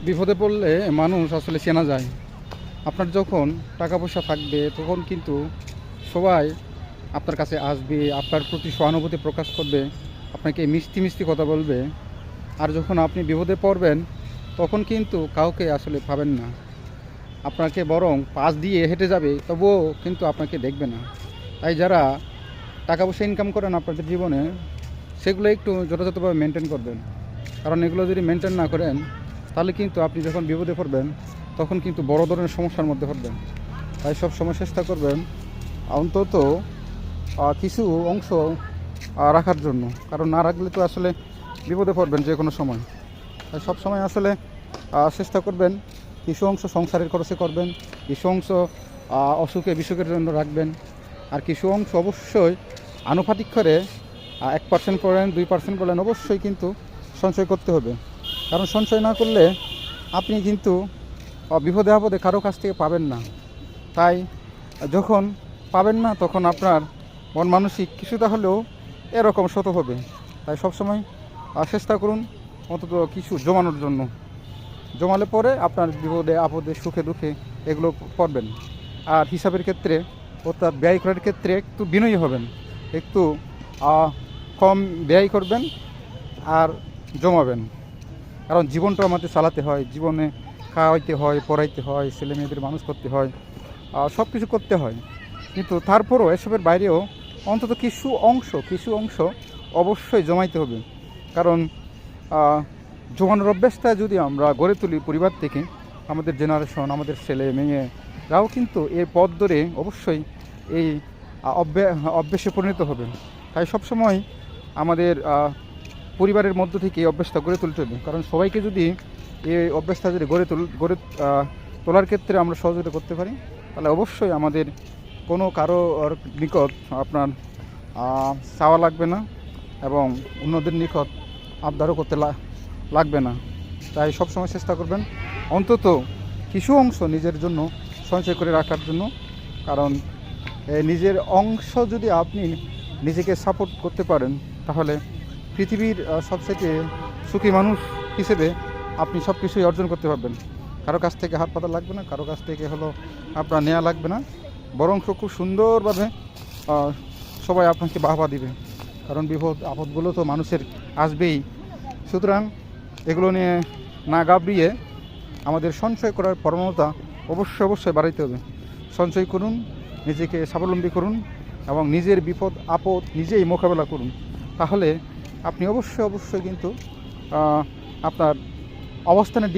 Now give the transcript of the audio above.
বিপদে পড়লে মানুষ আসলে চেনা যায়। আপনার যখন টাকা পয়সা থাকবে তখন কিন্তু সবাই আপনার কাছে আসবে, আপনার প্রতি সহানুভূতি প্রকাশ করবে, আপনাকে মিষ্টি মিষ্টি কথা বলবে। আর যখন আপনি বিপদে পড়বেন তখন কিন্তু কাউকে আসলে পাবেন না। আপনাকে বরং পাশ দিয়ে হেঁটে যাবে, তবুও কিন্তু আপনাকে দেখবে না। তাই যারা টাকা পয়সা ইনকাম করেন আপনাদের জীবনে, সেগুলো একটু যথাযথভাবে মেনটেন করবেন। কারণ এগুলো যদি মেনটেন না করেন তাহলে কিন্তু আপনি যখন বিপদে পড়বেন তখন কিন্তু বড় ধরনের সমস্যার মধ্যে পড়বেন। তাই সব সময় চেষ্টা করবেন অন্তত কিছু অংশ রাখার জন্য। কারণ না রাখলে তো আসলে বিপদে পড়বেন যে কোনো সময়। তাই সব সময় আসলে চেষ্টা করবেন কিছু অংশ সংসারের খরচে করবেন, কিছু অংশ অসুখে বিসুখের জন্য রাখবেন, আর কিছু অংশ অবশ্যই আনুপাতিক করে 1% পড়েন, 2% পড়েন, অবশ্যই কিন্তু সঞ্চয় করতে হবে। কারণ সঞ্চয় না করলে আপনি কিন্তু বিপদে আপদে কারো কাছ থেকে পাবেন না। তাই যখন পাবেন না তখন আপনার মন মানসিক কিছুটা হলেও এরকম শত হবে। তাই সবসময় চেষ্টা করুন অন্তত কিছু জমানোর জন্য। জমালে পরে আপনার বিপদে আপদে সুখে দুঃখে এগুলো পড়বেন। আর হিসাবের ক্ষেত্রে অর্থাৎ ব্যয় করার ক্ষেত্রে একটু বিনয়ী হবেন, একটু কম ব্যয় করবেন আর জমাবেন। কারণ জীবনটা আমাদের চালাতে হয়, জীবনে খাওয়াইতে হয়, পড়াইতে হয়, ছেলে মেয়েদের মানুষ করতে হয়, সব কিছু করতে হয়। কিন্তু তারপরও এসবের বাইরেও অন্তত কিছু অংশ অবশ্যই জমাইতে হবে। কারণ জমানোর অভ্যাসটা যদি আমরা গড়ে তুলি পরিবার থেকে, আমাদের জেনারেশন, আমাদের ছেলে মেয়েরাও কিন্তু এর পথ ধরে অবশ্যই এই অভ্যাসে পরিণত হবে। তাই সবসময় আমাদের পরিবারের মধ্য থেকে এই অভ্যাসটা গড়ে তুলতে হবে। কারণ সবাইকে যদি এই অভ্যাসটা যদি গড়ে তোলার ক্ষেত্রে আমরা সহযোগিতা করতে পারি, তাহলে অবশ্যই আমাদের কোনো কারো নিকট আপনার চাওয়া লাগবে না এবং অন্যদের নিকট আবদারও করতে লাগবে না। তাই সবসময় চেষ্টা করবেন অন্তত কিছু অংশ নিজের জন্য সঞ্চয় করে রাখার জন্য। কারণ নিজের অংশ যদি আপনি নিজেকে সাপোর্ট করতে পারেন তাহলে পৃথিবীর সবচেয়ে সুখী মানুষ হিসেবে আপনি সব কিছুই অর্জন করতে পারবেন। কারো কাছ থেকে হাত পাতা লাগবে না, কারো কাছ থেকে আপনার নেওয়া লাগবে না, বরং খুব সুন্দরভাবে সবাই আপনাকে বাহবা দিবে। কারণ বিপদ আপদগুলো তো মানুষের আসবেই। সুতরাং এগুলো নিয়ে না ঘাবড়িয়ে আমাদের সঞ্চয় করার প্রবণতা অবশ্যই বাড়াইতে হবে। সঞ্চয় করুন, নিজেকে স্বাবলম্বী করুন এবং নিজের বিপদ আপদ নিজেই মোকাবেলা করুন। তাহলে আপনি অবশ্যই কিন্তু আপনার অবস্থানের